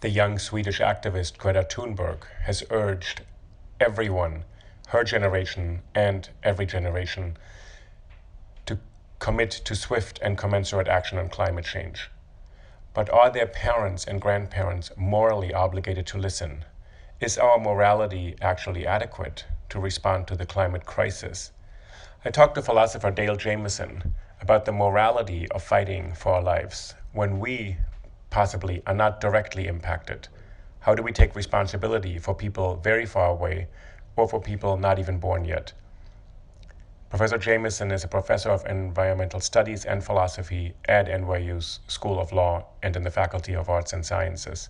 The young Swedish activist Greta Thunberg has urged everyone, her generation and every generation, to commit to swift and commensurate action on climate change. But are their parents and grandparents morally obligated to listen? Is our morality actually adequate to respond to the climate crisis? I talked to philosopher Dale Jamison about the morality of fighting for our lives when we possibly are not directly impacted. How do we take responsibility for people very far away or for people not even born yet? Professor Jamieson is a professor of environmental studies and philosophy at NYU School of Law and in the Faculty of Arts and Sciences.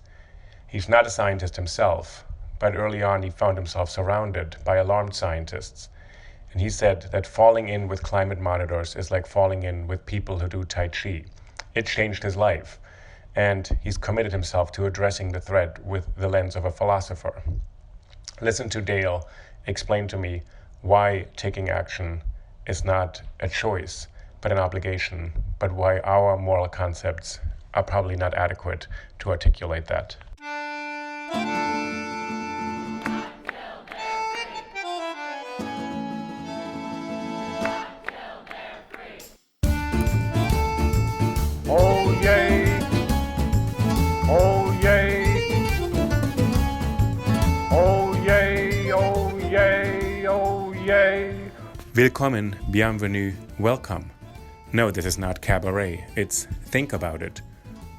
He's not a scientist himself, but early on he found himself surrounded by alarmed scientists. And he said that falling in with climate monitors is like falling in with people who do Tai-Chi. It changed his life, and he's committed himself to addressing the threat with the lens of a philosopher. Listen to Dale explain to me why taking action is not a choice, but an obligation, but why our moral concepts are probably not adequate to articulate that. Oh yay, oh yay, oh yay, oh yay, oh yay. Willkommen, bienvenue, welcome. No, this is not cabaret, it's Think About It,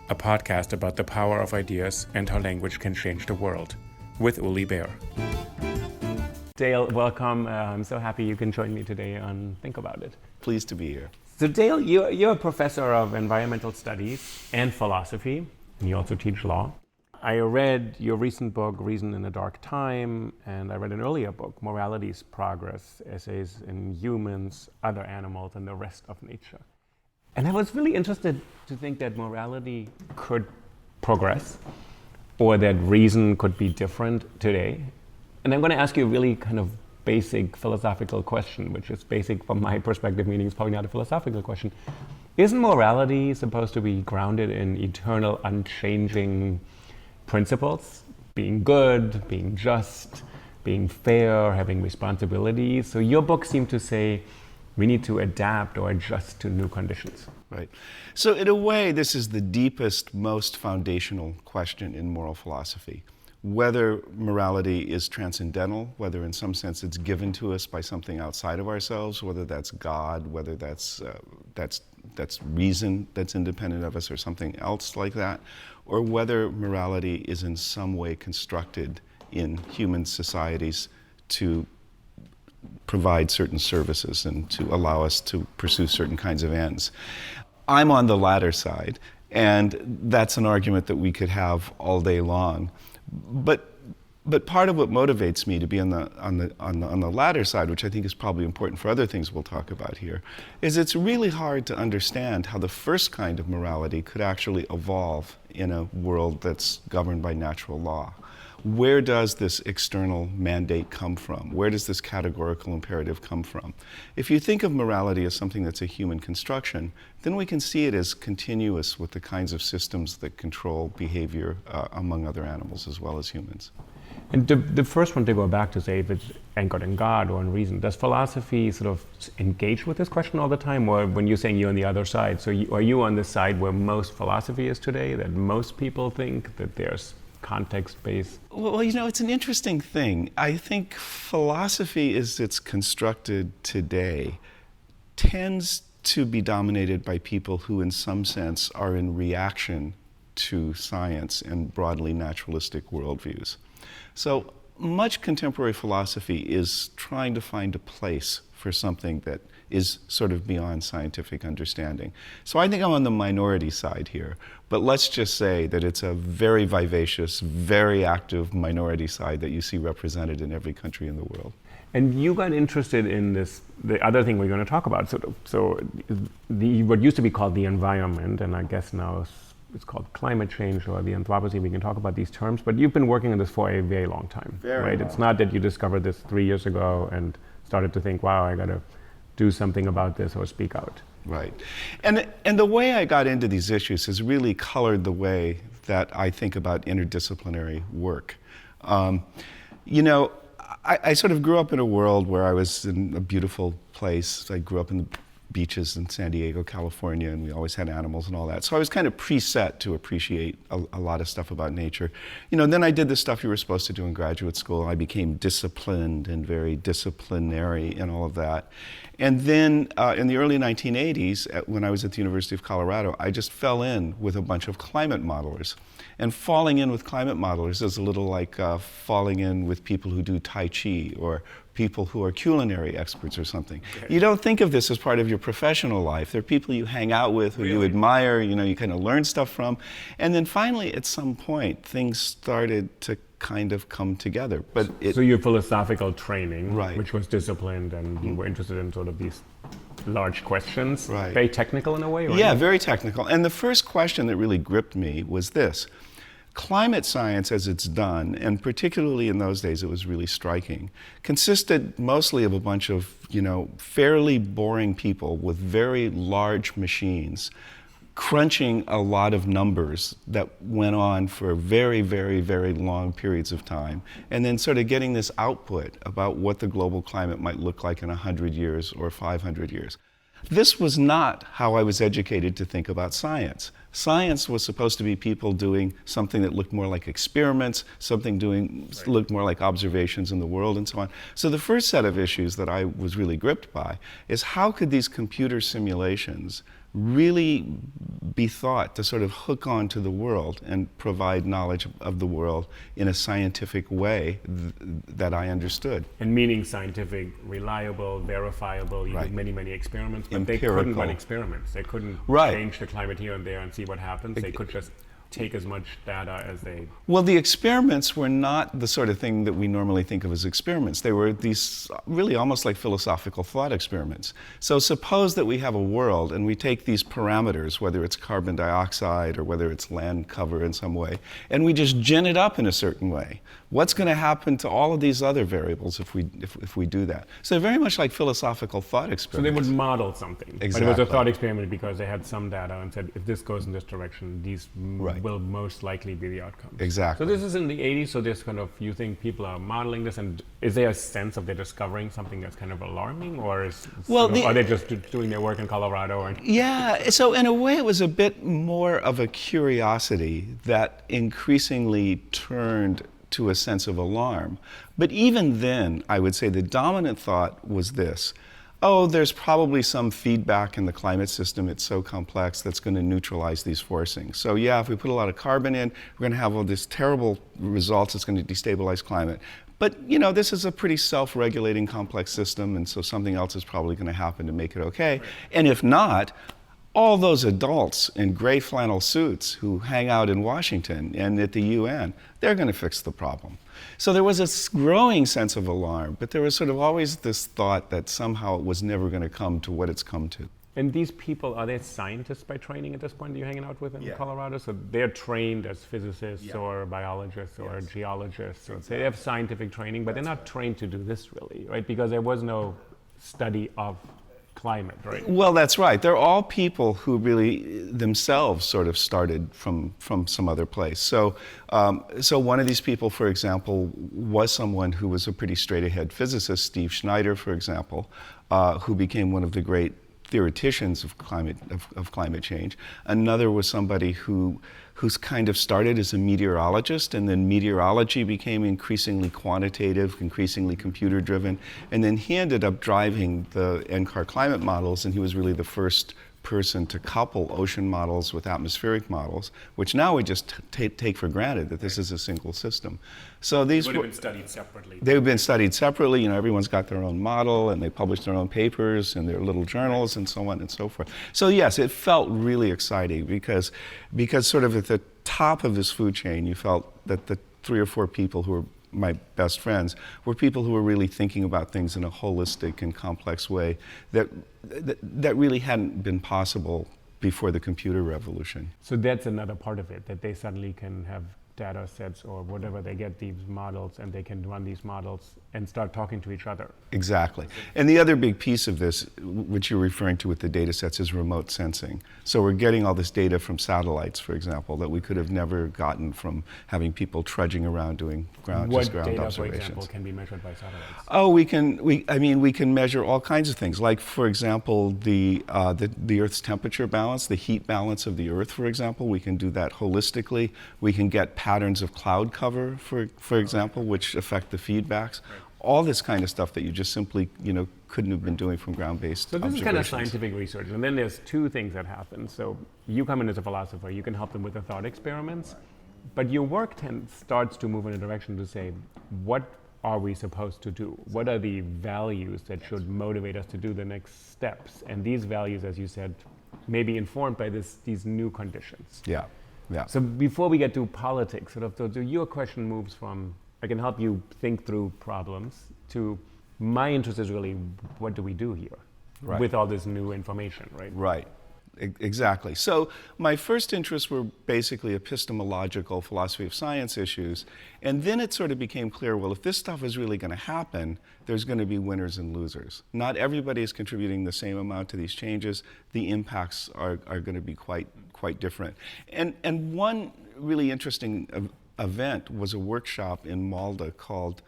a podcast about the power of ideas and how language can change the world, with Uli Baer. Dale, welcome. I'm so happy you can join me today on Think About It. Pleased to be here. So Dale, you're a professor of environmental studies and philosophy, and you also teach law. I read your recent book, Reason in a Dark Time, and I read an earlier book, Morality's Progress, Essays in Humans, Other Animals, and the Rest of Nature. And I was really interested to think that morality could progress, or that reason could be different today. And I'm going to ask you a really kind of basic philosophical question, which is basic from my perspective, meaning it's probably not a philosophical question. Isn't morality supposed to be grounded in eternal, unchanging principles? Being good, being just, being fair, having responsibilities. So your book seemed to say we need to adapt or adjust to new conditions. Right. So in a way, this is the deepest, most foundational question in moral philosophy. Whether morality is transcendental, whether in some sense it's given to us by something outside of ourselves, whether that's God, whether that's reason that's independent of us or something else like that, or whether morality is in some way constructed in human societies to provide certain services and to allow us to pursue certain kinds of ends. I'm on the latter side, and that's an argument that we could have all day long. But part of what motivates me to be on the latter side, which I think is probably important for other things we'll talk about here, is it's really hard to understand how the first kind of morality could actually evolve in a world that's governed by natural law. Where does this external mandate come from? Where does this categorical imperative come from? If you think of morality as something that's a human construction, then we can see it as continuous with the kinds of systems that control behavior among other animals as well as humans. And the first one to go back to say if it's anchored in God or in reason, does philosophy sort of engage with this question all the time? Or when you're saying you're on the other side, so are you on the side where most philosophy is today, that most people think that there's context-based? Well, it's an interesting thing. I think philosophy, as it's constructed today, tends to be dominated by people who, in some sense, are in reaction to science and broadly naturalistic worldviews. So much contemporary philosophy is trying to find a place for something that is sort of beyond scientific understanding. So I think I'm on the minority side here, but let's just say that it's a very vivacious, very active minority side that you see represented in every country in the world. And you got interested in this, the other thing we're going to talk about, so what used to be called the environment, and I guess now it's called climate change or the Anthropocene. We can talk about these terms, but you've been working on this for a very long time, right? It's not that you discovered this 3 years ago and started to think, wow, I got to do something about this or speak out. Right. And the way I got into these issues has really colored the way that I think about interdisciplinary work. You know, I sort of grew up in a world where I was in a beautiful place. I grew up in the beaches in San Diego, California, and we always had animals and all that. So I was kind of preset to appreciate a lot of stuff about nature. You know, then I did the stuff you were supposed to do in graduate school. I became disciplined and very disciplinary and all of that. And then in the early 1980s, when I was at the University of Colorado, I just fell in with a bunch of climate modelers. And falling in with climate modelers is a little like falling in with people who do Tai-Chi or people who are culinary experts or something. Okay. You don't think of this as part of your professional life. They're people you hang out with, who you admire, you know, you kind of learn stuff from. And then finally, at some point, things started to kind of come together. But so your philosophical training, right, which was disciplined, and you were interested in sort of these large questions, right, very technical in a way? Or yeah, very technical. And the first question that really gripped me was this. Climate science, as it's done, and particularly in those days it was really striking, consisted mostly of a bunch of, you know, fairly boring people with very large machines crunching a lot of numbers that went on for very, very, very long periods of time, and then sort of getting this output about what the global climate might look like in 100 years or 500 years. This was not how I was educated to think about science. Science was supposed to be people doing something that looked more like experiments, looked more like observations in the world, and so on. So the first set of issues that I was really gripped by is how could these computer simulations really be thought to sort of hook on to the world and provide knowledge of the world in a scientific way that I understood. And meaning scientific, reliable, verifiable, you did many, many experiments, but empirical. They couldn't run experiments. They couldn't change the climate here and there and see what happens. They could just take as much data as they... Well, the experiments were not the sort of thing that we normally think of as experiments. They were these really almost like philosophical thought experiments. So suppose that we have a world and we take these parameters, whether it's carbon dioxide or whether it's land cover in some way, and we just gin it up in a certain way. What's going to happen to all of these other variables if we do that? So they're very much like philosophical thought experiments. So they would model something. Exactly. But it was a thought experiment because they had some data and said, if this goes in this direction, these will most likely be the outcomes. Exactly. So this is in the 80s, so there's kind of, you think people are modeling this, and is there a sense of they're discovering something that's kind of alarming, or are they just doing their work in Colorado? Or? Yeah, so in a way it was a bit more of a curiosity that increasingly turned to a sense of alarm. But even then, I would say the dominant thought was this: oh, there's probably some feedback in the climate system, it's so complex, that's going to neutralize these forcings. So yeah, if we put a lot of carbon in, we're going to have all these terrible results, it's going to destabilize climate. But you know, this is a pretty self-regulating complex system, and so something else is probably going to happen to make it okay. Right. And if not, all those adults in gray flannel suits who hang out in Washington and at the UN, they're going to fix the problem. So there was a growing sense of alarm, but there was sort of always this thought that somehow it was never going to come to what it's come to. And these people, are they scientists by training at this point that you're hanging out with in Colorado? So they're trained as physicists or biologists or geologists. So they have scientific training, but they're not trained to do this really, right? Because there was no study of climate, right? Well, that's right. They're all people who really themselves sort of started from some other place. So one of these people, for example, was someone who was a pretty straight-ahead physicist, Steve Schneider, for example, who became one of the great theoreticians of climate change. Another was somebody who's kind of started as a meteorologist, and then meteorology became increasingly quantitative, increasingly computer-driven, and then he ended up driving the NCAR climate models, and he was really the first person to couple ocean models with atmospheric models, which now we just take for granted that this is a single system. So these would have been studied separately. They've been studied separately. You know, everyone's got their own model, and they publish their own papers in their little journals, and so on and so forth. So yes, it felt really exciting because sort of at the top of this food chain, you felt that the 3 or 4 people who were my best friends were people who were really thinking about things in a holistic and complex way that really hadn't been possible before the computer revolution. So that's another part of it, that they suddenly can have data sets or whatever, they get these models and they can run these models and start talking to each other. Exactly. And the other big piece of this, which you're referring to with the data sets, is remote sensing. So we're getting all this data from satellites, for example, that we could have never gotten from having people trudging around doing ground data, observations. for example, can be measured by satellites? Oh, we can measure all kinds of things. Like, for example, the Earth's temperature balance, the heat balance of the Earth, for example. We can do that holistically. We can get patterns of cloud cover, for example, which affect the feedbacks. All this kind of stuff that you just simply, couldn't have been doing from ground-based So this is observations. kind of scientific research. And then there's two things that happen. So you come in as a philosopher, you can help them with the thought experiments, but your work starts to move in a direction to say, what are we supposed to do? What are the values that should motivate us to do the next steps? And these values, as you said, may be informed by these new conditions. Yeah. So before we get to politics, so your question moves from, I can help you think through problems, to my interest is really, what do we do here with all this new information, right? Right. Exactly. So my first interests were basically epistemological philosophy of science issues, and then it sort of became clear, well, if this stuff is really going to happen, there's going to be winners and losers. Not everybody is contributing the same amount to these changes. The impacts are going to be quite different. And one really interesting event was a workshop in Malta called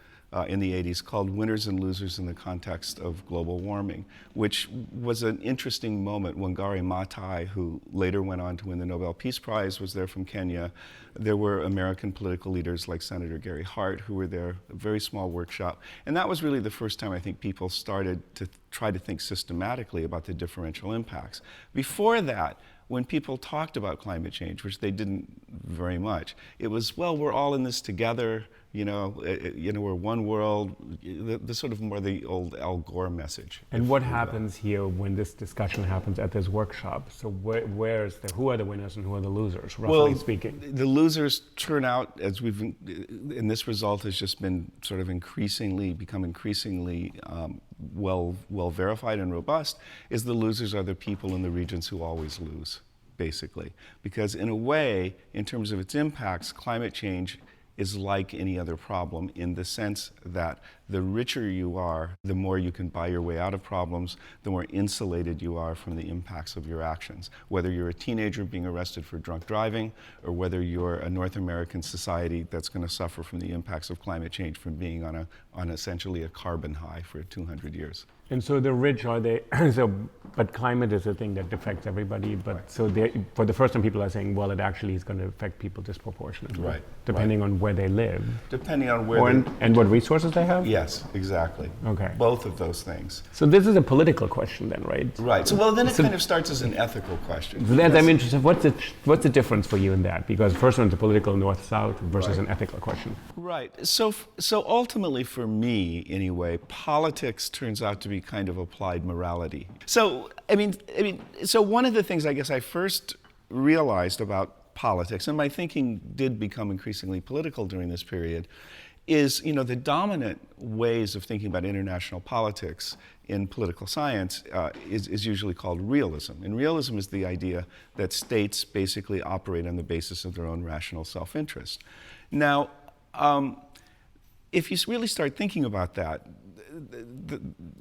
in the 80s called Winners and Losers in the Context of Global Warming, which was an interesting moment. Wangari Maathai, who later went on to win the Nobel Peace Prize, was there from Kenya. There were American political leaders like Senator Gary Hart who were there, a very small workshop. And that was really the first time I think people started to try to think systematically about the differential impacts. Before that, when people talked about climate change, which they didn't very much, it was, well, we're all in this together, we're one world, the sort of more the old Al Gore message. And what happens here when this discussion happens at this workshop? So who are the winners and who are the losers, roughly speaking? The losers turn out, and this result has just been sort of become increasingly well verified and robust, is the losers are the people in the regions who always lose, basically. Because in a way, in terms of its impacts, climate change is like any other problem in the sense that the richer you are, the more you can buy your way out of problems, the more insulated you are from the impacts of your actions. Whether you're a teenager being arrested for drunk driving, or whether you're a North American society that's going to suffer from the impacts of climate change from being on essentially a carbon high for 200 years. And so the rich are they, but climate is a thing that affects everybody, but so for the first time people are saying, well, it actually is going to affect people disproportionately, depending on where they live. Depending on where and what resources they have? Yes, exactly. Okay. Both of those things. So this is a political question then, right? Right. So then it kind of starts as an ethical question. So I'm interested, what's the difference for you in that? Because the first one's a political north-south versus an ethical question. Right. So ultimately for me, anyway, politics turns out to be kind of applied morality. So, so one of the things I guess I first realized about politics, and my thinking did become increasingly political during this period, is, the dominant ways of thinking about international politics in political science is usually called realism. And realism is the idea that states basically operate on the basis of their own rational self-interest. Now, if you really start thinking about that,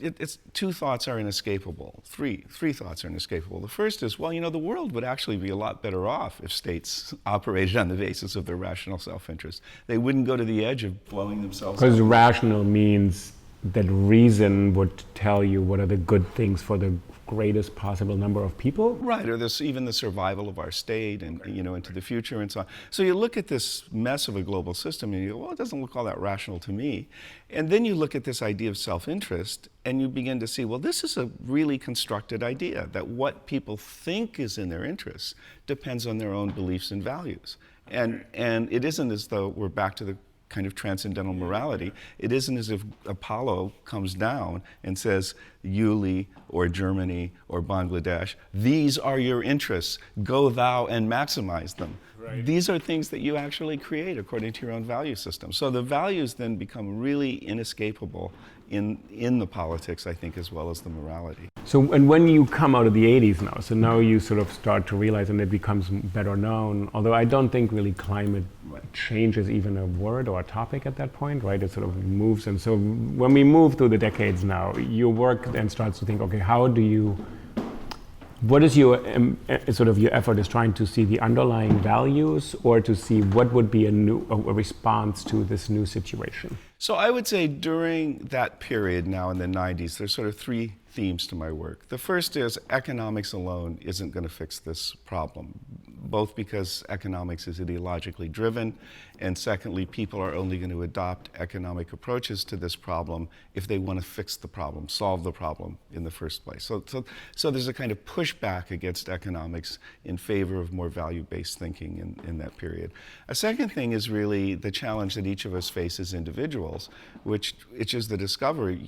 it's two thoughts are inescapable. Three thoughts are inescapable. The first is, well, the world would actually be a lot better off if states operated on the basis of their rational self-interest. They wouldn't go to the edge of blowing themselves up. Because rational means that reason would tell you what are the good things for the greatest possible number of people? Right, or even the survival of our state and into the future and so on. So you look at this mess of a global system and you go, well, it doesn't look all that rational to me. And then you look at this idea of self-interest and you begin to see, well, this is a really constructed idea, that what people think is in their interests depends on their own beliefs and values. And it isn't as though we're back to the kind of transcendental morality. It isn't as if Apollo comes down and says, Uli or Germany or Bangladesh, these are your interests, go thou and maximize them. Right. These are things that you actually create according to your own value system. So the values then become really inescapable in the politics, I think, as well as the morality. So, and when you come out of the 80s now, so now you sort of start to realize, and it becomes better known, although I don't think really climate change is even a word or a topic at that point, right? It sort of moves. And so when we move through the decades now, your work then starts to think, okay, what is your sort of your effort is trying to see the underlying values, or to see what would be a response to this new situation? So I would say during that period now in the 90s, there's sort of three themes to my work. The first is economics alone isn't going to fix this problem, both because economics is ideologically driven, and secondly, people are only going to adopt economic approaches to this problem if they want to fix the problem, solve the problem in the first place. So there's a kind of pushback against economics in favor of more value-based thinking in that period. A second thing is really the challenge that each of us face as individuals, which is the discovery,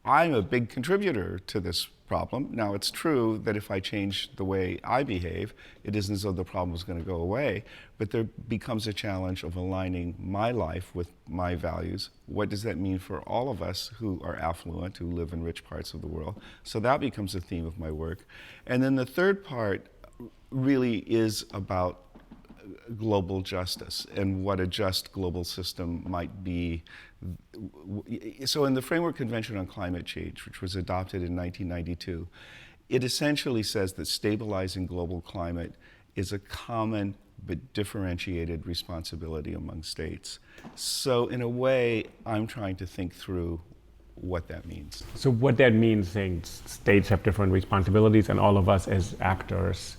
I'm a big contributor to this problem. Now, it's true that if I change the way I behave, it isn't as though the problem is going to go away, but there becomes a challenge of aligning my life with my values. What does that mean for all of us who are affluent, who live in rich parts of the world? So that becomes a theme of my work. And then the third part really is about global justice and what a just global system might be. So in the Framework Convention on Climate Change, which was adopted in 1992, it essentially says that stabilizing global climate is a common but differentiated responsibility among states. So in a way, I'm trying to think through what that means. So what that means, saying states have different responsibilities and all of us as actors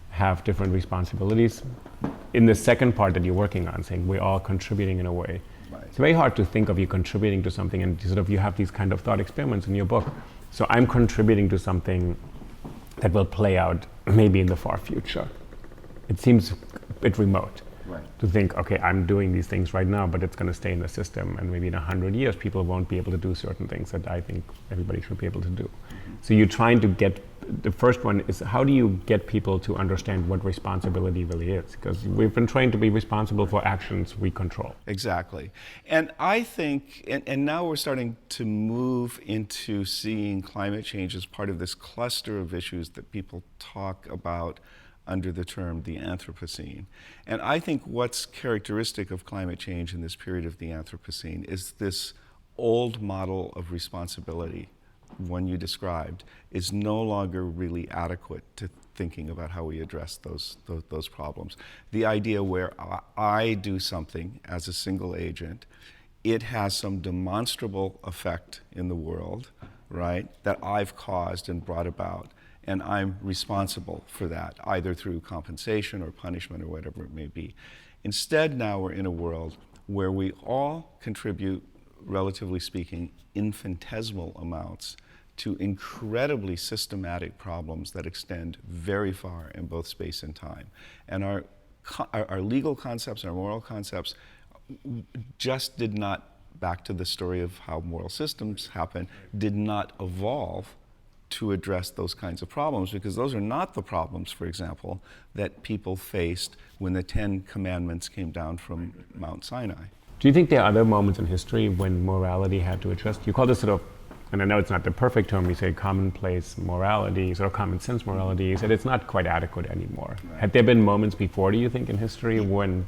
have different responsibilities. In the second part that you're working on, saying we're all contributing in a way. Right. It's very hard to think of you contributing to something, and sort of you have these kind of thought experiments in your book. So I'm contributing to something that will play out maybe in the far future. It seems a bit remote. Right. To think, okay, I'm doing these things right now, but it's going to stay in the system, and maybe in 100 years people won't be able to do certain things that I think everybody should be able to do. Mm-hmm. So you're trying to get, the first one is, how do you get people to understand what responsibility really is? Because we've been trained to be responsible for actions we control. Exactly. And I think, and now we're starting to move into seeing climate change as part of this cluster of issues that people talk about under the term the Anthropocene. And I think what's characteristic of climate change in this period of the Anthropocene is this old model of responsibility, one you described, is no longer really adequate to thinking about how we address those problems. The idea where I do something as a single agent, it has some demonstrable effect in the world, right, that I've caused and brought about, and I'm responsible for that, either through compensation or punishment or whatever it may be. Instead, now we're in a world where we all contribute, relatively speaking, infinitesimal amounts to incredibly systematic problems that extend very far in both space and time. And our legal concepts, our moral concepts, just did not, back to the story of how moral systems happen, did not evolve to address those kinds of problems, because those are not the problems, for example, that people faced when the 10 Commandments came down from Mount Sinai. Do you think there are other moments in history when morality had to adjust? You call this sort of, and I know it's not the perfect term, you say commonplace morality, sort of common sense morality, you said it's not quite adequate anymore. Right. Had there been moments before, do you think, in history when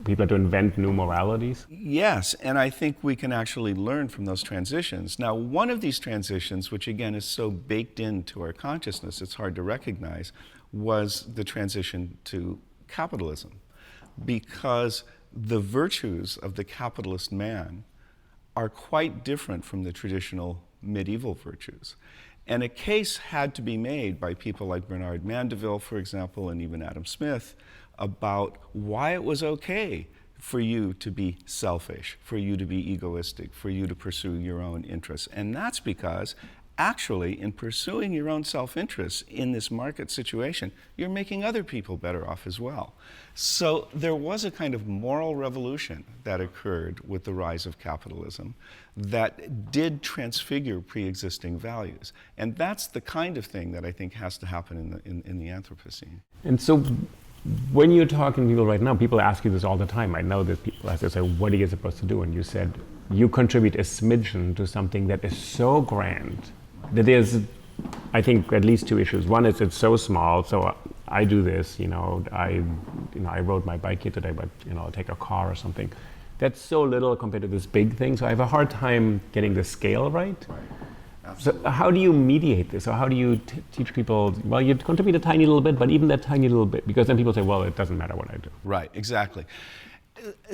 people had to invent new moralities? Yes, and I think we can actually learn from those transitions. Now, one of these transitions, which again is so baked into our consciousness, it's hard to recognize, was the transition to capitalism. Because the virtues of the capitalist man are quite different from the traditional medieval virtues. And a case had to be made by people like Bernard Mandeville, for example, and even Adam Smith, about why it was okay for you to be selfish, for you to be egoistic, for you to pursue your own interests. And that's because actually, in pursuing your own self-interest in this market situation, you're making other people better off as well. So there was a kind of moral revolution that occurred with the rise of capitalism that did transfigure pre-existing values. And that's the kind of thing that I think has to happen in the Anthropocene. And so when you're talking to people right now, people ask you this all the time. I know that people ask you, say, what are you supposed to do? And you said, you contribute a smidgen to something that is so grand that there's, I think, at least two issues. One is it's so small, so I do this, I rode my bike here today, but I'll take a car or something. That's so little compared to this big thing. So I have a hard time getting the scale right. So how do you mediate this? Or how do you teach people, well, you contribute a tiny little bit, but even that tiny little bit, because then people say, well, it doesn't matter what I do. Right, exactly.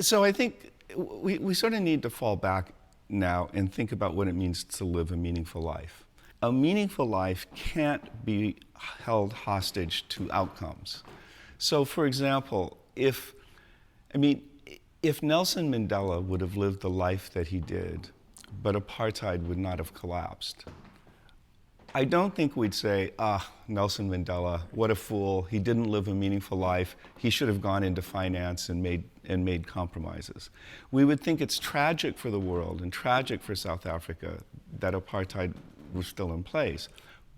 So I think we sort of need to fall back now and think about what it means to live a meaningful life. A meaningful life can't be held hostage to outcomes. So for example, if Nelson Mandela would have lived the life that he did, but apartheid would not have collapsed, I don't think we'd say, Nelson Mandela, what a fool, he didn't live a meaningful life, he should have gone into finance and made compromises. We would think it's tragic for the world and tragic for South Africa that apartheid was still in place.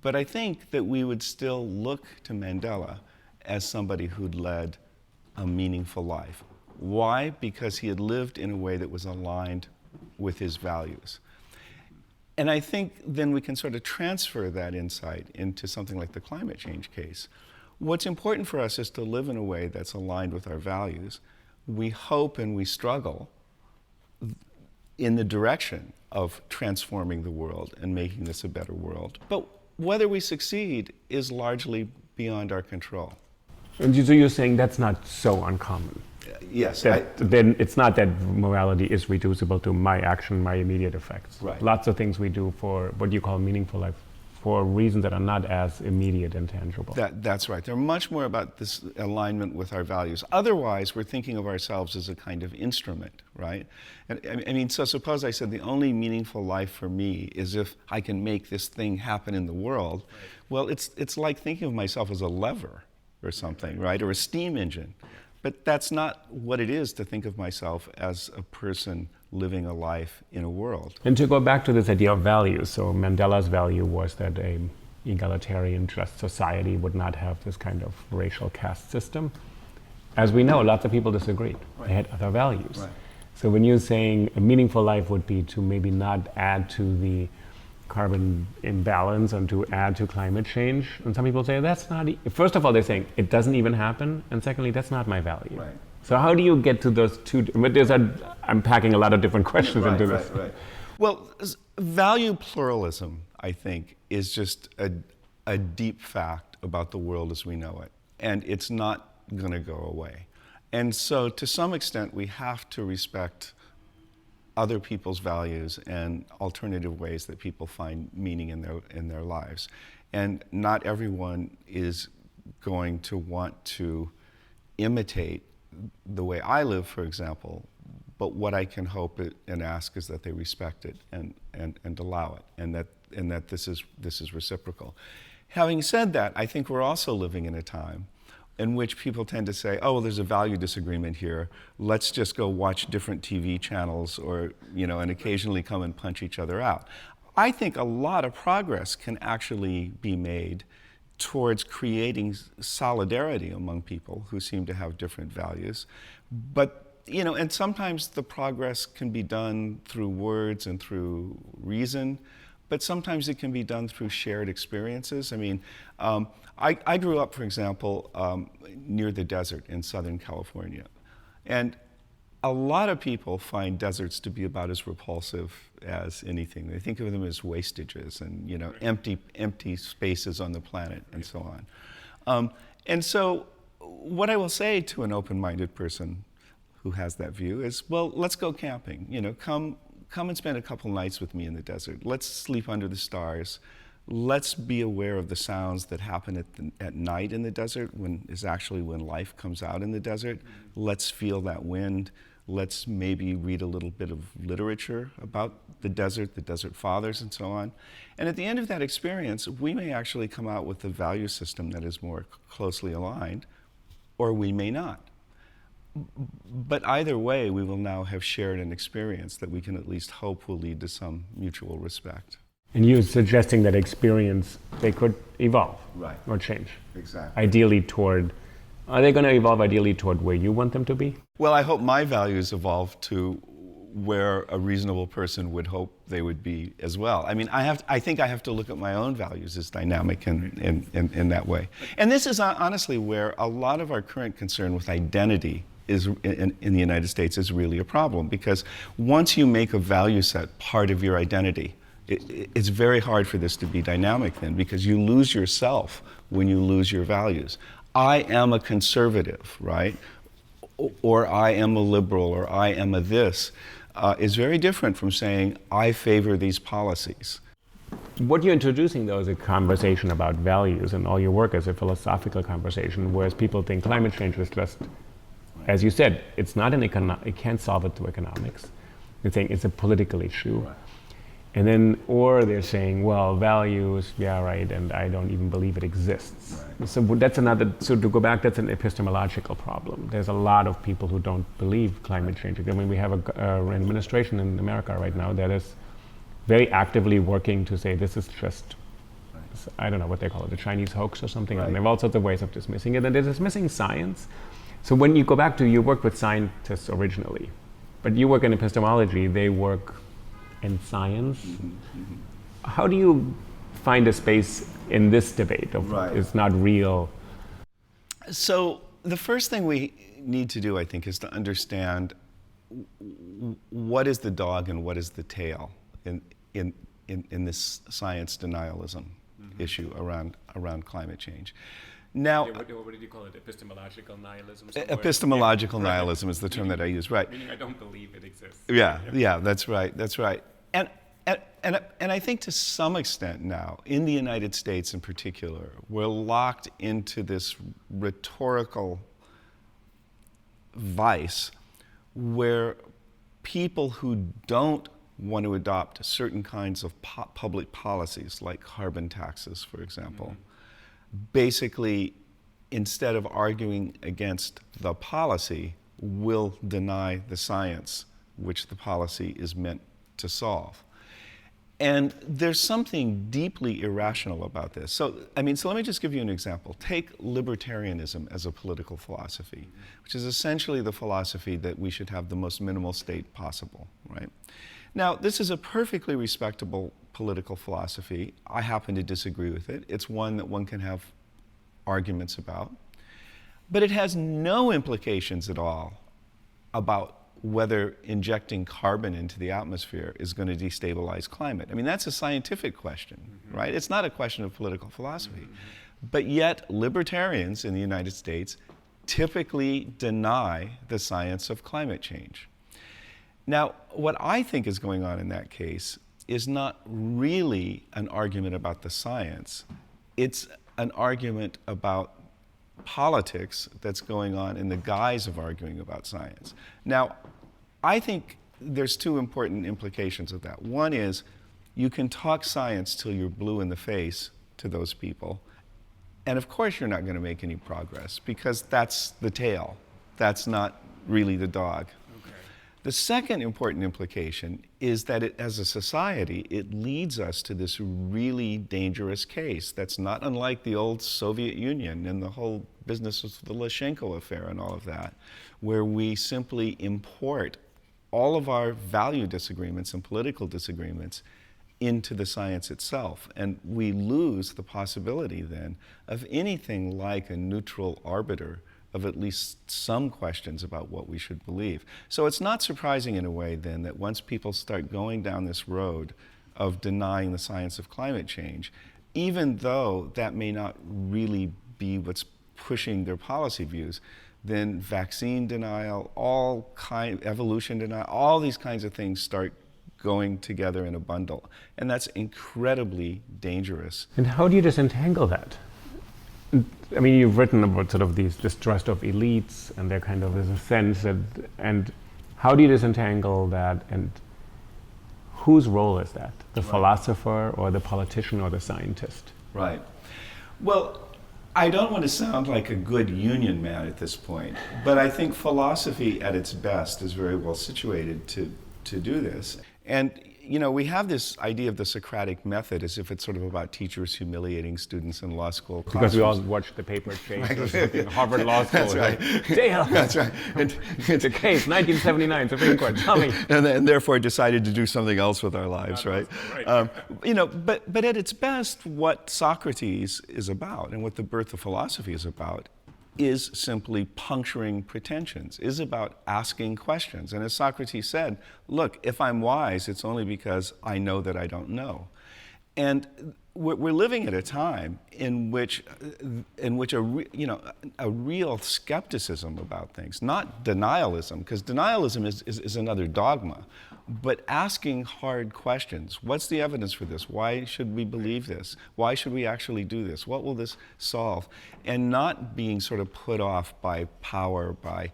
But I think that we would still look to Mandela as somebody who'd led a meaningful life. Why? Because he had lived in a way that was aligned with his values. And I think then we can sort of transfer that insight into something like the climate change case. What's important for us is to live in a way that's aligned with our values. We hope and we struggle in the direction of transforming the world and making this a better world. But whether we succeed is largely beyond our control. And so you're saying that's not so uncommon? Yes. Then it's not that morality is reducible to my action, my immediate effects. Right. Lots of things we do for what you call meaningful life for reasons that are not as immediate and tangible. That's right. They're much more about this alignment with our values. Otherwise, we're thinking of ourselves as a kind of instrument, right? And so suppose I said the only meaningful life for me is if I can make this thing happen in the world. Right. Well, it's like thinking of myself as a lever or something, right? Or a steam engine. But that's not what it is to think of myself as a person living a life in a world. And to go back to this idea of values, so Mandela's value was that a egalitarian, just society would not have this kind of racial caste system. As we know, lots of people disagreed. Right. They had other values. Right. So when you're saying a meaningful life would be to maybe not add to the carbon imbalance and to add to climate change, and some people say that's not, first of all they're saying it doesn't even happen, and secondly that's not my value. Right. So how do you get to those two, I'm packing a lot of different questions into this. Right. Well, value pluralism, I think, is just a deep fact about the world as we know it, and it's not going to go away. And so to some extent we have to respect other people's values and alternative ways that people find meaning in their lives. And not everyone is going to want to imitate the way I live, for example, but what I can hope and ask is that they respect it and allow it, and that this is reciprocal. Having said that, I think we're also living in a time in which people tend to say, oh, well, there's a value disagreement here. Let's just go watch different TV channels or, and occasionally come and punch each other out. I think a lot of progress can actually be made towards creating solidarity among people who seem to have different values. But, and sometimes the progress can be done through words and through reason, but sometimes it can be done through shared experiences. I grew up, for example, near the desert in Southern California. And a lot of people find deserts to be about as repulsive as anything. They think of them as wastages and empty spaces on the planet and so on. And so what I will say to an open-minded person who has that view is, well, let's go camping. Come and spend a couple nights with me in the desert. Let's sleep under the stars. Let's be aware of the sounds that happen at night in the desert, when life comes out in the desert. Let's feel that wind. Let's maybe read a little bit of literature about the desert fathers and so on. And at the end of that experience, we may actually come out with a value system that is more closely aligned, or we may not. But either way, we will now have shared an experience that we can at least hope will lead to some mutual respect. And you're suggesting that experience, they could evolve, right, or change. Exactly. Ideally are they going to evolve ideally toward where you want them to be? Well, I hope my values evolve to where a reasonable person would hope they would be as well. I mean, I think I have to look at my own values as dynamic in that way. And this is honestly where a lot of our current concern with identity is in the United States is really a problem, because once you make a value set part of your identity, it's very hard for this to be dynamic then, because you lose yourself when you lose your values. I am a conservative, right? Or I am a liberal, or I am a this, is very different from saying, I favor these policies. What you're introducing, though, is a conversation about values, and all your work is a philosophical conversation, whereas people think climate change is just, as you said, it's not an it can't solve it through economics. They're saying it's a political issue. Right. And then, or they're saying, well, values, yeah, right, and I don't even believe it exists. Right. So that's another, so to go back, that's an epistemological problem. There's a lot of people who don't believe climate change. I mean, we have an administration in America right now that is very actively working to say this is just, I don't know what they call it, a Chinese hoax or something. Right. And they have all sorts of ways of dismissing it, and they're dismissing science. So when you go back to, you worked with scientists originally, but you work in epistemology, they work in science. Mm-hmm. How do you find a space in this debate of it's not real? So the first thing we need to do, I think, is to understand what is the dog and what is the tail in this science denialism issue around climate change. Now, what did you call it? Epistemological nihilism? Epistemological nihilism is the term that I use, right? Meaning I don't believe it exists. Yeah, that's right. And I think to some extent now, in the United States in particular, we're locked into this rhetorical vice where people who don't want to adopt certain kinds of public policies, like carbon taxes, for example, basically, instead of arguing against the policy, will deny the science which the policy is meant to solve. And there's something deeply irrational about this. So let me just give you an example. Take libertarianism as a political philosophy, which is essentially the philosophy that we should have the most minimal state possible, right? Now, this is a perfectly respectable political philosophy. I happen to disagree with it. It's one that one can have arguments about. But it has no implications at all about whether injecting carbon into the atmosphere is going to destabilize climate. I mean, that's a scientific question, right? It's not a question of political philosophy. But yet, libertarians in the United States typically deny the science of climate change. Now, what I think is going on in that case is not really an argument about the science. It's an argument about politics that's going on in the guise of arguing about science. Now, I think there's two important implications of that. One is you can talk science till you're blue in the face to those people, and of course you're not going to make any progress, because that's the tail. That's not really the dog. The second important implication is that as a society, it leads us to this really dangerous case that's not unlike the old Soviet Union and the whole business of the Lyshenko affair and all of that, where we simply import all of our value disagreements and political disagreements into the science itself. And we lose the possibility then of anything like a neutral arbiter of at least some questions about what we should believe. So it's not surprising in a way then that once people start going down this road of denying the science of climate change, even though that may not really be what's pushing their policy views, then vaccine denial, evolution denial, all these kinds of things start going together in a bundle. And that's incredibly dangerous. And how do you disentangle that? I mean, you've written about sort of these distrust of elites, and there kind of is a sense that, and how do you disentangle that, and whose role is that? The philosopher or the politician or the scientist? Right. Well, I don't want to sound like a good union man at this point, but I think philosophy at its best is very well situated to do this. And we have this idea of the Socratic method as if it's sort of about teachers humiliating students in law school classrooms. Because we all watched the paper chase or something, Harvard Law School. That's right. Dale! That's right. It's a case, 1979, Supreme Court, tell me. And therefore decided to do something else with our lives, right? But at its best, what Socrates is about and what the birth of philosophy is about is simply puncturing pretensions, is about asking questions. And as Socrates said, look, if I'm wise, it's only because I know that I don't know. And we're living at a time in which a real skepticism about things, not denialism, because denialism is another dogma, but asking hard questions. What's the evidence for this? Why should we believe this? Why should we actually do this? What will this solve? And not being sort of put off by power, by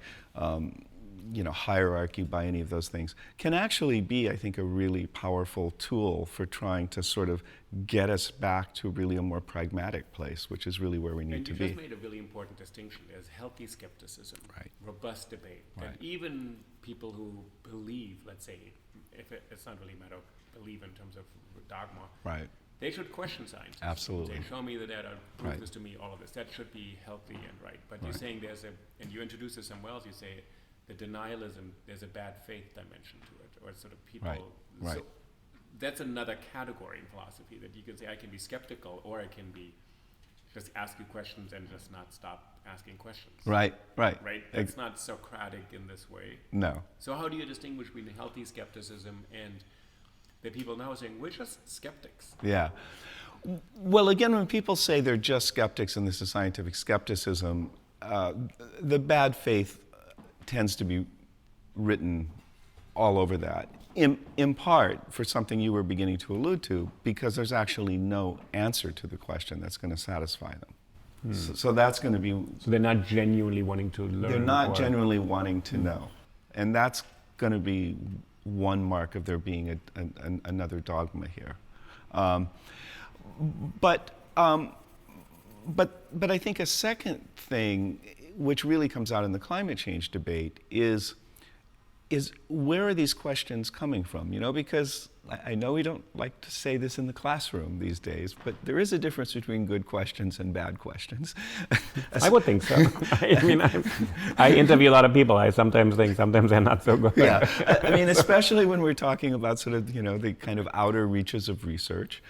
hierarchy, by any of those things, can actually be, I think, a really powerful tool for trying to sort of get us back to really a more pragmatic place, which is really where we need to be. And you just made a really important distinction. There's healthy skepticism, right, robust debate, right, and even people who believe, let's say, if it's not really a matter of belief in terms of dogma, right, they should question science. Absolutely. Say, show me the data, prove Right. this to me, all of this. That should be healthy and right. But Right. you're saying and you introduce this somewhere else, you say the denialism, there's a bad faith dimension to it, or sort of people. Right. Right. So that's another category in philosophy that you can say I can be skeptical, or I can be just ask you questions and just not stop asking questions. Right, right. Right? It's not Socratic in this way. No. So how do you distinguish between healthy skepticism and the people now saying we're just skeptics? Yeah. Well, again, when people say they're just skeptics and this is scientific skepticism, the bad faith tends to be written all over that. In part, for something you were beginning to allude to, because there's actually no answer to the question that's going to satisfy them. So that's going to be... So they're not genuinely wanting to learn. They're not genuinely wanting to know. And that's going to be one mark of there being another dogma here. But I think a second thing, which really comes out in the climate change debate, is where are these questions coming from? Because I know we don't like to say this in the classroom these days, but there is a difference between good questions and bad questions. I would think so. I interview a lot of people. I sometimes think, sometimes they're not so good. Yeah, especially when we're talking about sort of, the kind of outer reaches of research.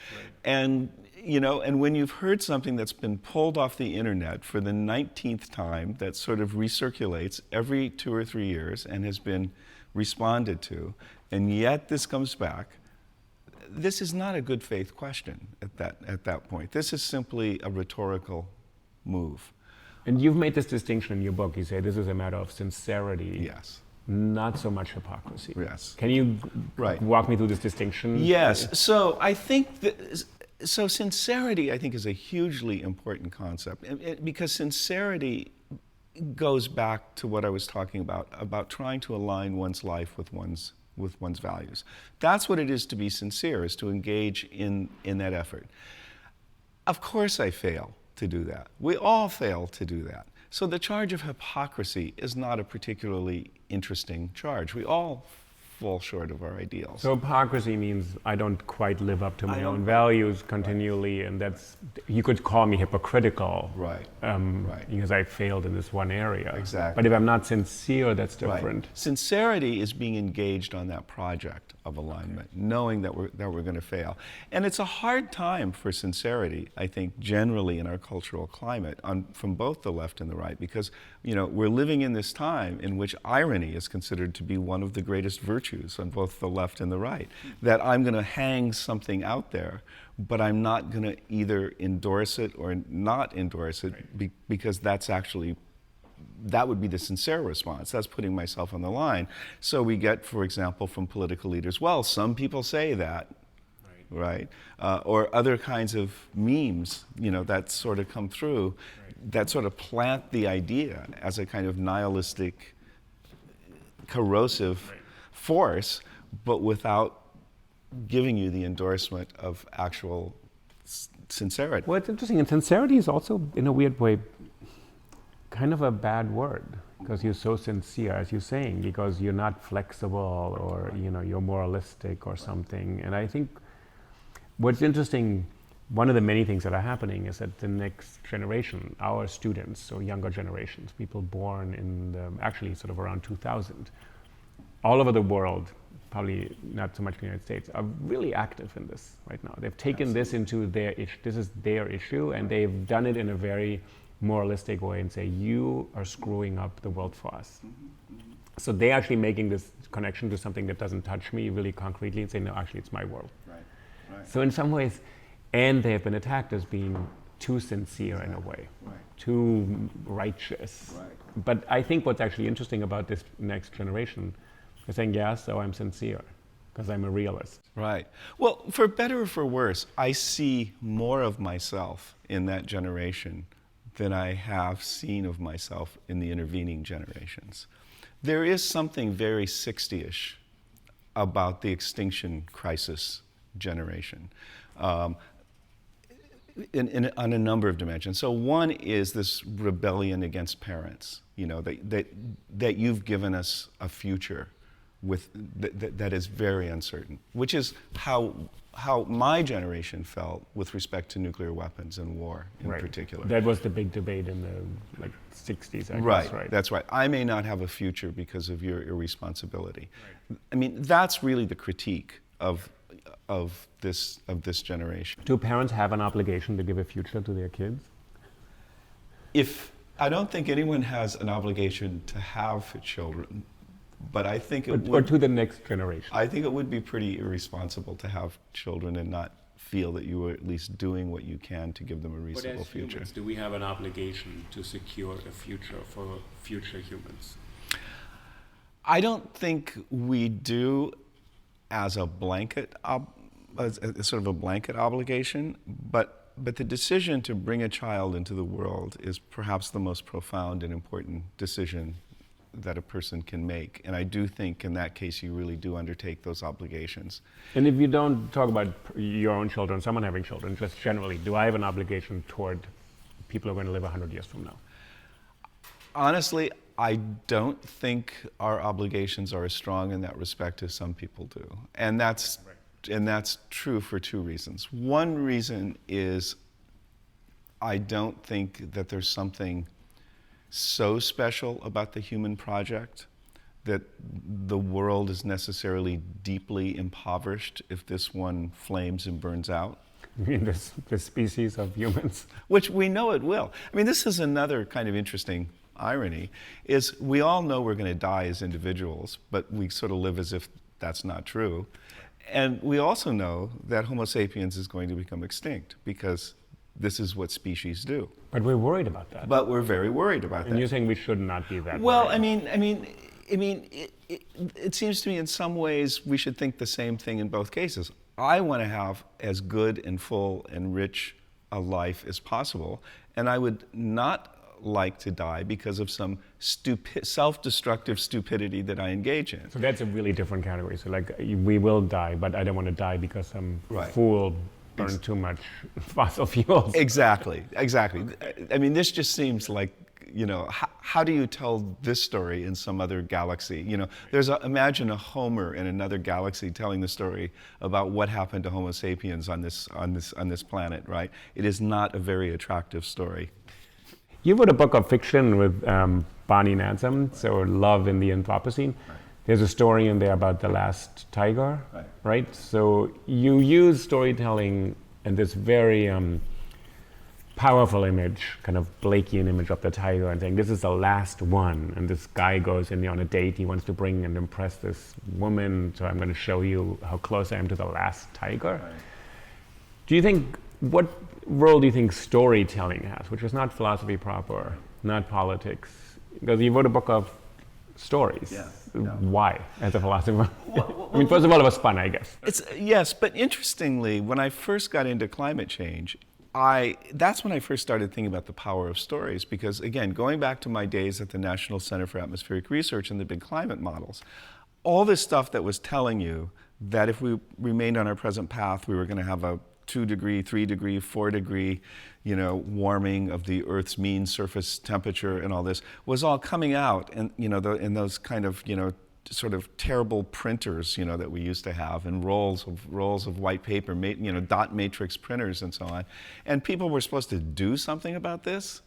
Right. And when you've heard something that's been pulled off the internet for the 19th time that sort of recirculates every 2 or 3 years and has been responded to, and yet this comes back, this is not a good faith question at that point. This is simply a rhetorical move. And you've made this distinction in your book. You say this is a matter of sincerity. Yes. Not so much hypocrisy. Yes. Can you Right. walk me through this distinction? Yes. So I think that... So sincerity, I think, is a hugely important concept, because sincerity goes back to what I was talking about trying to align one's life with one's values. That's what it is to be sincere, is to engage in that effort. Of course I fail to do that. We all fail to do that. So the charge of hypocrisy is not a particularly interesting charge. We all fall short of our ideals. So hypocrisy means I don't quite live up to my own values continually, and that's, you could call me hypocritical. Right. Right. Because I failed in this one area. Exactly. But if I'm not sincere, that's different. Right. Sincerity is being engaged on that project of alignment, knowing that we're going to fail. And it's a hard time for sincerity, I think, generally in our cultural climate, from both the left and the right, because we're living in this time in which irony is considered to be one of the greatest virtues on both the left and the right. That I'm going to hang something out there, but I'm not going to either endorse it or not endorse it, because that would be the sincere response. That's putting myself on the line. So we get, for example, from political leaders, well, some people say that, right? Or other kinds of memes, that sort of come through, that sort of plant the idea as a kind of nihilistic, corrosive force, but without giving you the endorsement of actual sincerity. Well, it's interesting, and sincerity is also, in a weird way, kind of a bad word. because you're so sincere, as you're saying, because you're not flexible or you're moralistic or something. And I think what's interesting, one of the many things that are happening is that the next generation, our students or younger generations, people born in actually sort of around 2000, all over the world, probably not so much in the United States, are really active in this right now. They've taken this into their issue. This is their issue, and they've done it in a very moralistic way and say, you are screwing up the world for us. So they're actually making this connection to something that doesn't touch me really concretely and say, no, actually it's my world. Right. So in some ways, and they have been attacked as being too sincere in a way, too righteous. But I think what's actually interesting about this next generation is saying, yeah, so I'm sincere, because I'm a realist. Right. Well, for better or for worse, I see more of myself in that generation than I have seen of myself in the intervening generations. There is something very 60-ish about the extinction crisis generation on a number of dimensions. So one is this rebellion against parents, that you've given us a future that is very uncertain, which is how my generation felt with respect to nuclear weapons and war in particular. That was the big debate in the 60s, I guess, right? That's right. I may not have a future because of your irresponsibility. I mean, that's really the critique of this generation. Do parents have an obligation to give a future to their kids? I don't think anyone has an obligation to have children. But I think or to the next generation. I think it would be pretty irresponsible to have children and not feel that you were at least doing what you can to give them a reasonable future. Humans, do we have an obligation to secure a future for future humans? I don't think we do as a blanket, as sort of a blanket obligation, but the decision to bring a child into the world is perhaps the most profound and important decision that a person can make. And I do think in that case you really do undertake those obligations. And if you don't talk about your own children, someone having children, just generally, do I have an obligation toward people who are going to live 100 years from now? Honestly, I don't think our obligations are as strong in that respect as some people do. And that's true for two reasons. One reason is I don't think that there's something so special about the human project that the world is necessarily deeply impoverished if this one flames and burns out. You mean the species of humans? Which we know it will. I mean, this is another kind of interesting irony, is we all know we're going to die as individuals, but we sort of live as if that's not true. And we also know that Homo sapiens is going to become extinct because this is what species do. But we're worried about that. But we're very worried about that. And you're saying we should not be that Well, worried. it seems to me in some ways we should think the same thing in both cases. I want to have as good and full and rich a life as possible, and I would not like to die because of some self-destructive stupidity that I engage in. So that's a really different category. So like, we will die, but I don't want to die because some fool burn too much fossil fuels. Exactly. I mean, this just seems like, how do you tell this story in some other galaxy? Imagine a Homer in another galaxy telling the story about what happened to Homo sapiens on this planet, right? It is not a very attractive story. You wrote a book of fiction with Bonnie Nansen, so Love in the Anthropocene. There's a story in there about the last tiger, right? So you use storytelling and this very powerful image, kind of Blakean image of the tiger, and saying this is the last one. And this guy goes in on a date. He wants to bring and impress this woman. So I'm going to show you how close I am to the last tiger. Right. Do you think, what role do you think storytelling has, which is not philosophy proper, not politics? Because you wrote a book of stories. Yeah. Why, as a philosopher? I mean, first of all, it was fun, I guess. Yes, but interestingly, when I first got into climate change, that's when I first started thinking about the power of stories, because again, going back to my days at the National Center for Atmospheric Research and the big climate models, all this stuff that was telling you that if we remained on our present path, we were going to have a 2-degree, 3-degree, 4-degree, warming of the Earth's mean surface temperature and all this was all coming out, and in those kind of sort of terrible printers that we used to have, and rolls of white paper, dot matrix printers and so on, and people were supposed to do something about this,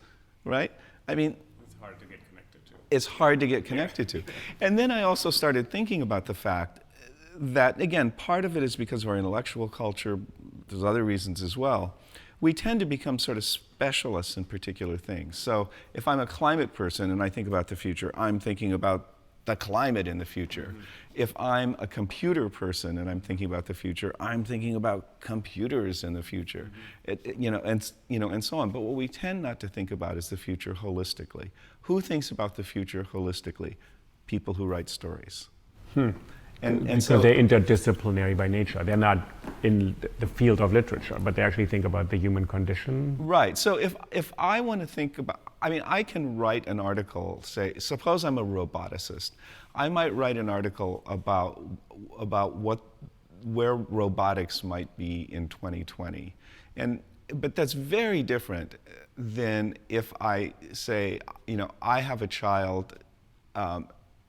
right? I mean, it's hard to get connected to. It's hard to get connected to. And then I also started thinking about the fact that, again, part of it is because of our intellectual culture, there's other reasons as well. We tend to become sort of specialists in particular things. So if I'm a climate person and I think about the future, I'm thinking about the climate in the future. Mm-hmm. If I'm a computer person and I'm thinking about the future, I'm thinking about computers in the future. Mm-hmm. And so on. But what we tend not to think about is the future holistically. Who thinks about the future holistically? People who write stories. And so they're interdisciplinary by nature. They're not in the field of literature, but they actually think about the human condition. Right. So if I want to think about, I can write an article, suppose I'm a roboticist. I might write an article about where robotics might be in 2020. But that's very different than if I say, I have a child,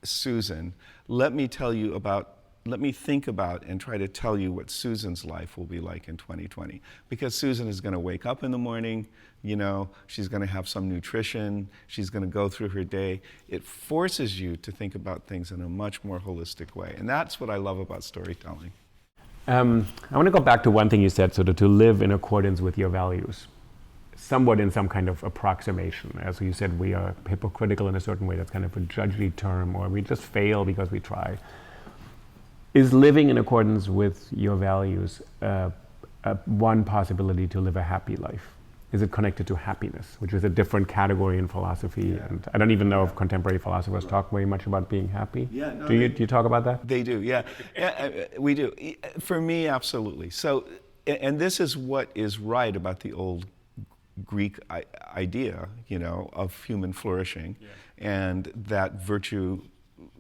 Susan, let me think about and try to tell you what Susan's life will be like in 2020. Because Susan is going to wake up in the morning, she's going to have some nutrition, she's going to go through her day. It forces you to think about things in a much more holistic way. And that's what I love about storytelling. I want to go back to one thing you said, to live in accordance with your values. Somewhat in some kind of approximation. As you said, we are hypocritical in a certain way. That's kind of a judgy term, or we just fail because we try. Is living in accordance with your values one possibility to live a happy life? Is it connected to happiness, which is a different category in philosophy? Yeah. And I don't even know if contemporary philosophers talk very much about being happy. Yeah, no, do you talk about that? They do, yeah. We do. For me, absolutely. So, and this is what is right about the old Greek idea, of human flourishing, and that virtue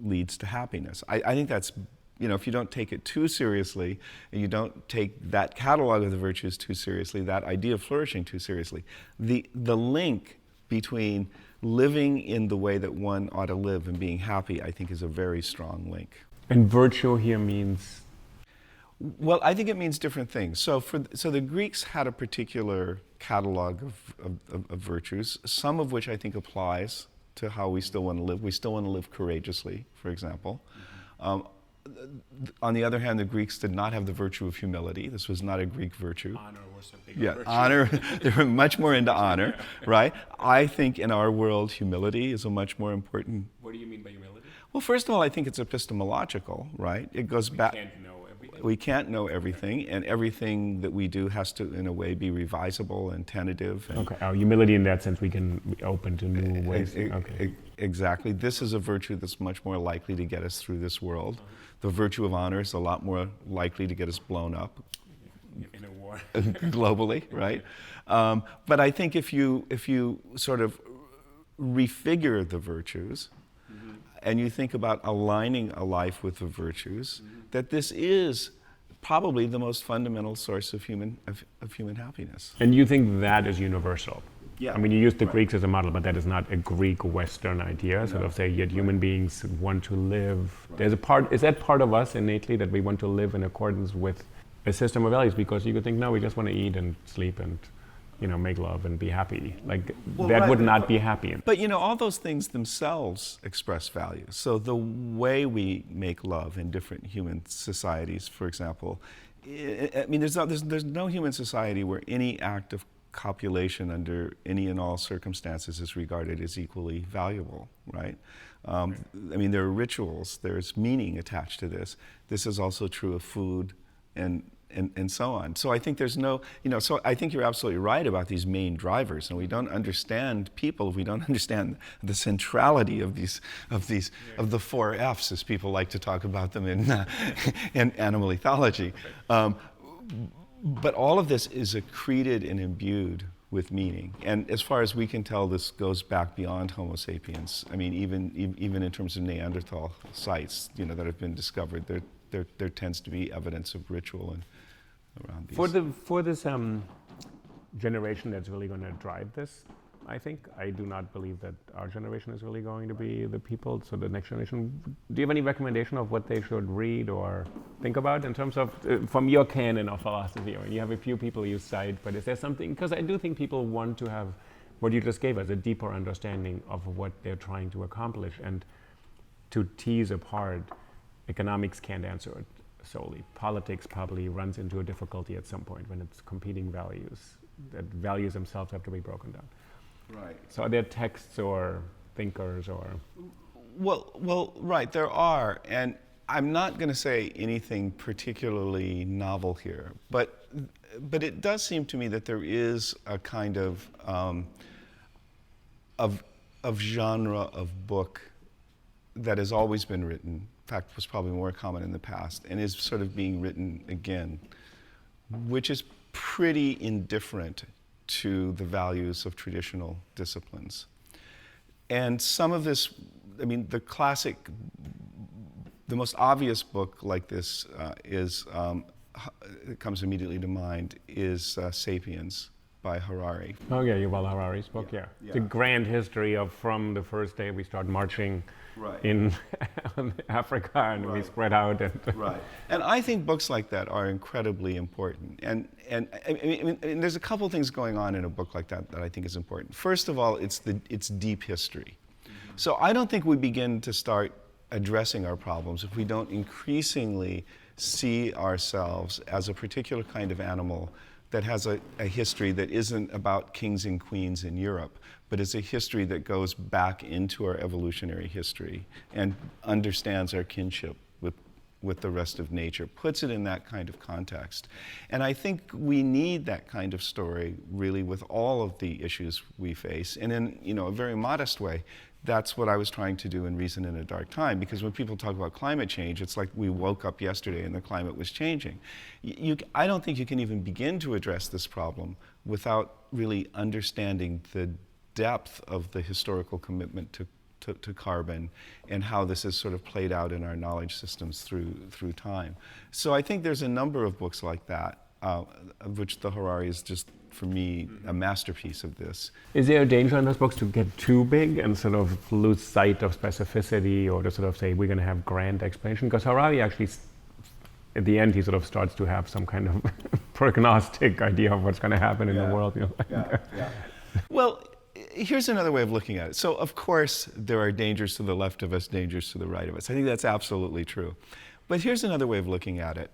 leads to happiness. I think that's, if you don't take it too seriously, and you don't take that catalog of the virtues too seriously, that idea of flourishing too seriously, the link between living in the way that one ought to live and being happy, I think, is a very strong link. And virtue here means? Well, I think it means different things. So the Greeks had a particular catalog of virtues, some of which I think applies to how we still want to live. We still want to live courageously, for example. Mm-hmm. On the other hand, the Greeks did not have the virtue of humility. This was not a Greek virtue. Honor was a bigger virtue. Honor, they were much more into honor, right? I think in our world, humility is a much more important... What do you mean by humility? Well, first of all, I think it's epistemological, right? It goes back... We can't know everything, and everything that we do has to, in a way, be revisable and tentative. And okay, humility in that sense, we can be open to new ways. Okay. Exactly. This is a virtue that's much more likely to get us through this world. The virtue of honor is a lot more likely to get us blown up. In a war. Globally, right? But I think if you sort of refigure the virtues, and you think about aligning a life with the virtues, that this is probably the most fundamental source of human happiness. And you think that is universal? Yeah. I mean, you use the Greeks as a model, but that is not a Greek Western idea. Sort of say, yet human beings want to live. There's a part. Is that part of us innately that we want to live in accordance with a system of values? Because you could think, no, we just want to eat and sleep and make love and be happy. That would not be happy. But all those things themselves express value. So the way we make love in different human societies, for example, there's no human society where any act of copulation under any and all circumstances is regarded as equally valuable, right? There are rituals, there's meaning attached to this. This is also true of food and so on. So I think there's no, so I think you're absolutely right about these main drivers, and we don't understand people if we don't understand the centrality of the 4 F's, as people like to talk about them in animal ethology. But all of this is accreted and imbued with meaning. And as far as we can tell, this goes back beyond Homo sapiens. Even in terms of Neanderthal sites, that have been discovered, there tends to be evidence of ritual around these. For this generation that's really going to drive this, I think. I do not believe that our generation is really going to be the people, so the next generation. Do you have any recommendation of what they should read or think about in terms of, from your canon of philosophy? I mean, you have a few people you cite, but is there something, because I do think people want to have what you just gave us, a deeper understanding of what they're trying to accomplish, and to tease apart, economics can't answer it solely. Politics probably runs into a difficulty at some point when it's competing values, that values themselves have to be broken down. Right. So are there texts or thinkers or? Well, right, there are, and I'm not going to say anything particularly novel here, but it does seem to me that there is a kind of genre of book that has always been written, in fact was probably more common in the past, and is sort of being written again, which is pretty indifferent to the values of traditional disciplines. And some of this, I mean, the most obvious book like this that comes immediately to mind is *Sapiens* by Harari. Oh yeah, Yuval Harari's book, yeah. Yeah. The grand history of from the first day we start marching Right. in Africa and we Right. spread out. And Right. And I think books like that are incredibly important. And I mean, there's a couple things going on in a book like that that I think is important. First of all, it's deep history. Mm-hmm. So I don't think we begin to start addressing our problems if we don't increasingly see ourselves as a particular kind of animal that has a history that isn't about kings and queens in Europe, but it's a history that goes back into our evolutionary history and understands our kinship with the rest of nature, puts it in that kind of context. And I think we need that kind of story really with all of the issues we face. And in a very modest way, that's what I was trying to do in Reason in a Dark Time, because when people talk about climate change, it's like we woke up yesterday and the climate was changing. I don't think you can even begin to address this problem without really understanding the depth of the historical commitment to carbon and how this has sort of played out in our knowledge systems through time. So I think there's a number of books like that, of which the Harari is just, for me, a masterpiece of this. is there a danger in those books to get too big and sort of lose sight of specificity, or to sort of say we're going to have grand explanation? Because Harari actually, at the end, he sort of starts to have some kind of prognostic idea of what's going to happen in the world. You know? Yeah. Well, here's another way of looking at it. So, of course, there are dangers to the left of us, dangers to the right of us. I think that's absolutely true. But here's another way of looking at it.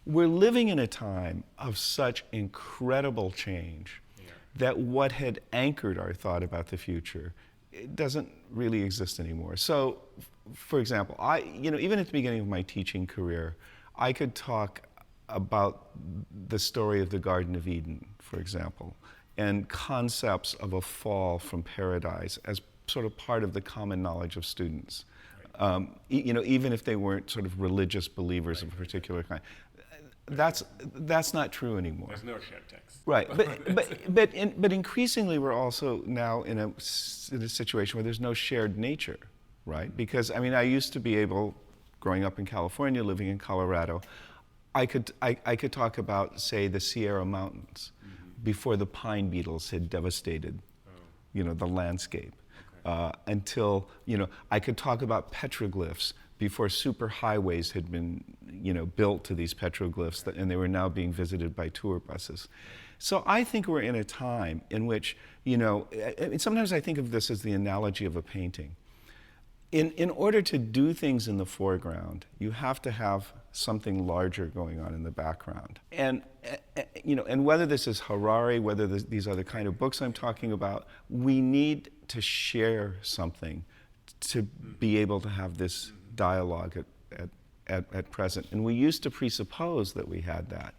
We're living in a time of such incredible change that what had anchored our thought about the future, it doesn't really exist anymore. So, for example, even at the beginning of my teaching career, I could talk about the story of the Garden of Eden, for example, and concepts of a fall from paradise as sort of part of the common knowledge of students. Even if they weren't sort of religious believers of a particular kind. That's not true anymore. There's no shared text. Right, but increasingly we're also now in a situation where there's no shared nature, right? Because I used to be able, growing up in California, living in Colorado, I could talk about, say, the Sierra Mountains before the pine beetles had devastated, the landscape. Okay. Until I could talk about petroglyphs before superhighways had been built to these petroglyphs, and they were now being visited by tour buses. So I think we're in a time in which, sometimes I think of this as the analogy of a painting. In order to do things in the foreground, you have to have something larger going on in the background. And whether this is Harari, whether these are the kind of books I'm talking about, we need to share something to be able to have this dialogue at present. And we used to presuppose that we had that,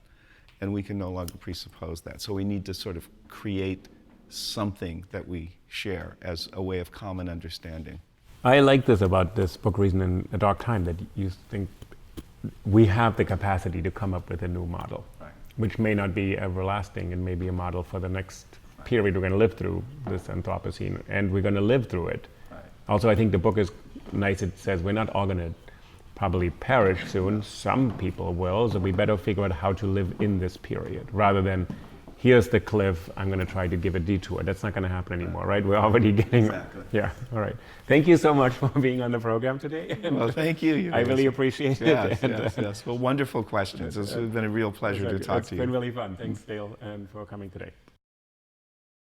and we can no longer presuppose that. So we need to sort of create something that we share as a way of common understanding. I like this about this book, Reason in a Dark Time, that you think we have the capacity to come up with a new model, right, which may not be everlasting and may be a model for the next period we're going to live through, this Anthropocene, and we're going to live through it. Right. Also, I think the book is nice. It says we're not all going to probably perish soon. Some people will, so we better figure out how to live in this period rather than here's the cliff, I'm going to try to give a detour. That's not going to happen anymore, right? We're already getting... Exactly. Yeah, all right. Thank you so much for being on the program today. Well, thank you. I really appreciate it. Yes. Well, wonderful questions. It's been a real pleasure to talk to you. It's been really fun. Thanks, Dale, and for coming today.